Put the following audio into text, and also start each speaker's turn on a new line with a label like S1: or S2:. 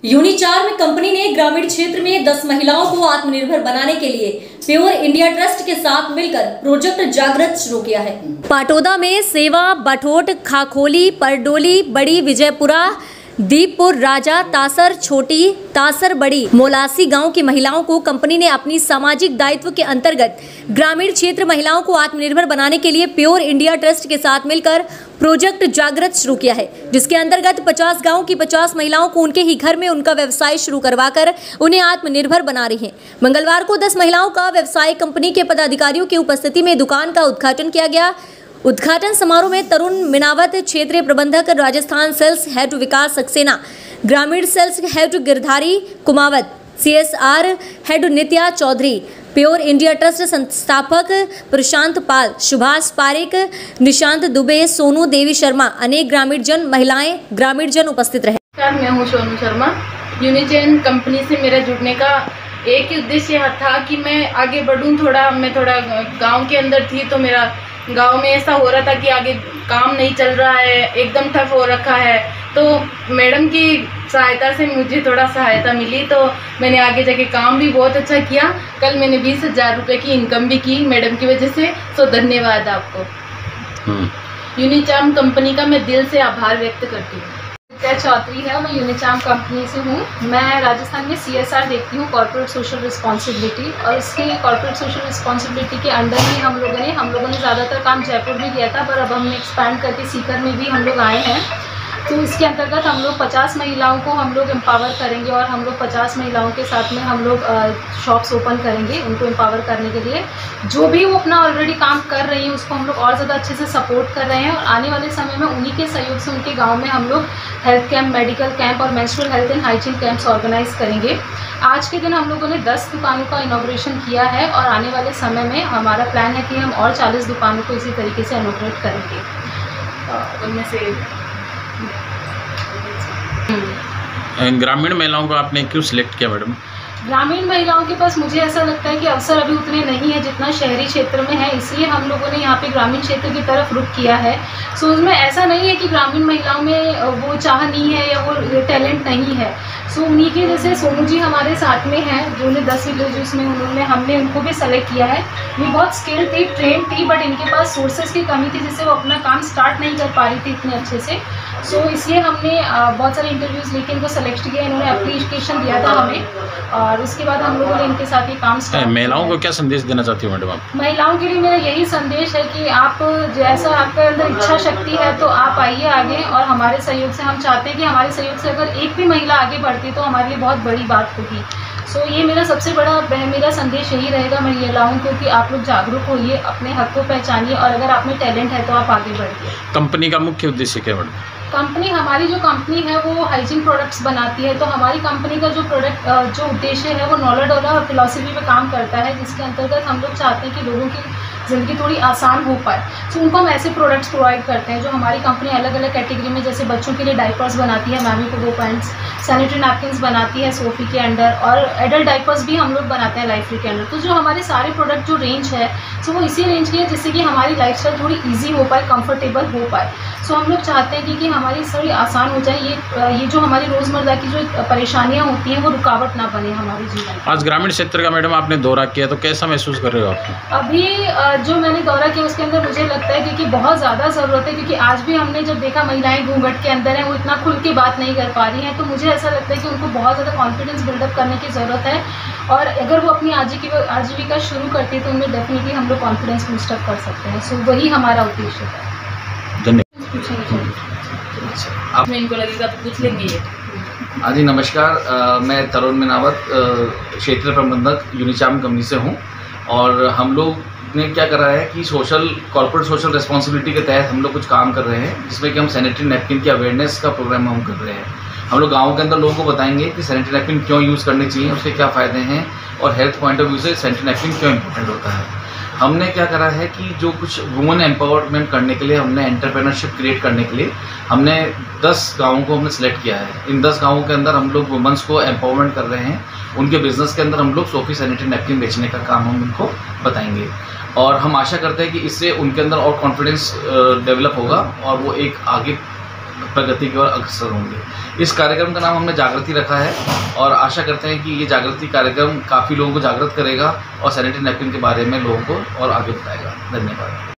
S1: यूनिचार्म company ने ग्रामीण क्षेत्र में 10 महिलाओं को आत्मनिर्भर बनाने के लिए प्योर इंडिया ट्रस्ट के साथ मिलकर प्रोजेक्ट जागृत शुरू किया है। पाटोदा में सेवा, बठोट, खाखोली, परडोली, बड़ी विजयपुरा, दीपपुर, राजा, तासर छोटी, तासर बड़ी, मोलासी गांव की महिलाओं को कंपनी ने अपनी सामाजिक दायित्व के अंतर्गत ग्रामीण क्षेत्र महिलाओं को आत्मनिर्भर बनाने के लिए प्योर इंडिया ट्रस्ट के साथ मिलकर प्रोजेक्ट जागृत शुरू किया है, जिसके अंतर्गत 50 गांव की 50 महिलाओं को उनके ही घर में उनका व्यवसाय शुरू करवाकर उन्हें आत्मनिर्भर बना रही हैं। मंगलवार को 10 महिलाओं का व्यवसाय कंपनी के पदाधिकारियों की उपस्थिति में दुकान का उद्घाटन किया गया। उद्घाटन समारोह में तरुण मिनावत, क्षेत्रीय प्रबंधक, राजस्थान सेल्स हेड विकास सक्सेना, ग्रामीण sales head Girdhari Kumawat, CSR head Nitya Chaudhary, pure India trust संस्थापक प्रशांत पाल, सुभाष पारेख, निशांत दुबे, सोनू देवी शर्मा, अनेक ग्रामीण जन, महिलाएं, ग्रामीण जन उपस्थित रहे।
S2: मैं हूँ सोनू शर्मा। यूनिचार्म कंपनी से मेरा जुड़ने का एक ही उद्देश्य था कि मैं आगे बढ़ूँ। मैं थोड़ा गांव के अंदर थी, तो मेरा गांव में ऐसा हो रहा था कि आगे काम नहीं चल रहा है, एकदम ठप हो रखा है। तो मैडम की सहायता से मुझे थोड़ा सहायता मिली, तो मैंने आगे जाके काम भी बहुत अच्छा किया। कल मैंने 20,000 रुपये की इनकम भी की मैडम की वजह से, तो धन्यवाद आपको। यूनिचार्म कंपनी का मैं दिल से आभार व्यक्त करती हूँ।
S3: नित्या चौधरी है, मैं यूनिचार्म कंपनी से हूँ। मैं राजस्थान में CSR देखती हूँ, कॉर्पोरेट सोशल रिस्पॉन्सिबिलिटी, और इसके कॉर्पोरेट सोशल रिस्पॉन्सिबिलिटी के अंडर ही हम लोगों ने ज़्यादातर काम जयपुर में किया था, पर अब हमने एक्सपैंड करके सीकर में भी हम लोग आए हैं। तो इसके अंतर्गत हम लोग 50 महिलाओं को हम लोग एम्पावर करेंगे, और हम लोग 50 महिलाओं के साथ में हम लोग शॉप्स ओपन करेंगे उनको एम्पावर करने के लिए। जो भी वो अपना ऑलरेडी काम कर रही हैं उसको हम लोग और ज़्यादा अच्छे से सपोर्ट कर रहे हैं, और आने वाले समय में उन्हीं के सहयोग से उनके गांव में हम लोग हेल्थ कैंप, मेडिकल कैंप और menstrual health and hygiene camps organize करेंगे। आज के दिन हम लोगों ने 10 दुकानों का इनॉग्रेशन किया है, और आने वाले समय में हमारा प्लान है कि हम और 40 दुकानों को इसी तरीके से इनॉग्रेट करेंगे। उनमें से
S4: ग्रामीण महिलाओं को आपने क्यों सिलेक्ट किया मैडम?
S3: ग्रामीण महिलाओं के पास मुझे ऐसा लगता है कि अवसर अभी उतने नहीं है जितना शहरी क्षेत्र में है, इसलिए हम लोगों ने यहाँ पे ग्रामीण क्षेत्र की तरफ रुख किया है। सो उसमें ऐसा नहीं है कि ग्रामीण महिलाओं में वो चाह नहीं है या वो टैलेंट नहीं है। सो उन्हीं के जैसे सोनू जी हमारे साथ में हैं, जो उन्हें 10 विलेजेस में हमने उनको भी सेलेक्ट किया है। ये बहुत स्किल्ड थी, ट्रेन थी, बट इनके पास सोर्सेज की कमी थी, जिससे वो अपना काम स्टार्ट नहीं कर पा रही थी इतने अच्छे से। सो इसलिए हमने बहुत सारे इंटरव्यूज़ लेके इनको सेलेक्ट किया। इन्होंने एप्लीकेशन दिया था हमें, और उसके बाद हम लोगों ने इनके साथ ये काम स्टार्ट।
S4: महिलाओं को क्या संदेश देना चाहती हो मैडम आप?
S3: महिलाओं के लिए मेरा यही संदेश है कि आप जैसा आपके अंदर इच्छा शक्ति है तो आप आइए आगे, और हमारे सहयोग से हम चाहते हैं कि हमारे सहयोग से अगर एक भी महिला आगे बढ़ती तो हमारे लिए बहुत बड़ी बात होगी। सो ये मेरा सबसे बड़ा मेरा संदेश यही रहेगा महिलाओं को कि आप लोग जागरूक होइए, अपने हक को पहचानिए, और अगर आप में टैलेंट है तो आप आगे बढ़िए।
S4: कंपनी का मुख्य उद्देश्य क्या मैडम?
S3: हमारी जो कंपनी है वो हाइजीन प्रोडक्ट्स बनाती है, तो हमारी कंपनी का जो उद्देश्य है वो नॉलेज और फिलॉसफी पे काम करता है, जिसके अंतर्गत हम लोग चाहते हैं कि लोगों की ज़िंदगी थोड़ी आसान हो पाए। सो उनको हम ऐसे प्रोडक्ट्स प्रोवाइड करते हैं जो हमारी कंपनी अलग अलग कैटेगरी में, जैसे बच्चों के लिए डाइपर्स बनाती है, मैमी को 2 पैंट्स, सैनिटरी नैपकिन्स बनाती है सोफ़ी के अंडर, और एडल्ट डाइपर्स भी हम लोग बनाते हैं लाइफ फ्री के अंडर। तो जो हमारे सारे प्रोडक्ट जो रेंज है सो वो इसी रेंज की है, जिससे कि हमारी लाइफस्टाइल थोड़ी ईजी हो पाए, कंफर्टेबल हो पाए। सो हम लोग चाहते हैं कि हमारी थोड़ी आसान हो जाए, ये जो हमारी रोज़मर्रा की जो परेशानियाँ होती हैं वो रुकावट ना बने हमारे जीवन।
S4: आज ग्रामीण क्षेत्र का मैडम आपने दौरा किया, तो कैसा महसूस कर रहे हो आप?
S3: अभी जो मैंने दौरा किया उसके अंदर मुझे लगता है क्योंकि बहुत ज़्यादा ज़रूरत है, क्योंकि आज भी हमने जब देखा महिलाएं घूंघट के अंदर हैं, वो इतना खुल के बात नहीं कर पा रही हैं। तो मुझे ऐसा लगता है कि उनको बहुत ज़्यादा कॉन्फिडेंस बिल्डअप करने की ज़रूरत है, और अगर वो अपनी आजीविका शुरू करती है तो उनमें डेफिनेटली हम लोग कॉन्फिडेंस बूस्टअप कर सकते हैं। सो वही हमारा उद्देश्य है।
S2: आप इनको लगेगा तो पूछ लेंगे ये।
S5: हाँ जी, नमस्कार। मैं तरुण मिनावत, क्षेत्रीय प्रबंधक यूनिचार्म कंपनी से हूँ। और हम लोग ने क्या करा है कि कॉर्पोरेट सोशल रिस्पॉन्सिबिलिटी के तहत हम लोग कुछ काम कर रहे हैं, जिसमें कि हम सैनिटरी नैपकिन की अवेयरनेस का प्रोग्राम हम कर रहे हैं। हम लोग गाँव के अंदर लोगों को बताएंगे कि सैनिटरी नैपकिन क्यों यूज़ करनी चाहिए, उसके क्या फ़ायदे हैं, और हेल्थ पॉइंट ऑफ व्यू से सैनिटरी नैपकिन क्यों इम्पोर्टेंट होता है। हमने क्या करा है कि जो कुछ वुमेन एम्पावरमेंट करने के लिए, हमने एंटरप्रेन्योरशिप क्रिएट करने के लिए हमने 10 गाँवों को हमने सेलेक्ट किया है। इन 10 गाँवों के अंदर हम लोग वुमेन्स को एम्पावरमेंट कर रहे हैं। उनके बिजनेस के अंदर हम लोग सोफ़ी सैनिटरी नैपकिन बेचने का काम हम उनको बताएंगे, और हम आशा करते हैं कि इससे उनके अंदर और कॉन्फिडेंस डेवलप होगा, और वो एक आगे प्रगति की ओर अग्रसर होंगे। इस कार्यक्रम का नाम हमने जागृति रखा है और आशा करते हैं कि ये जागृति कार्यक्रम काफ़ी लोगों को जागृत करेगा और सैनिटरी नैपकिन के बारे में लोगों को और आगे बताएगा। धन्यवाद।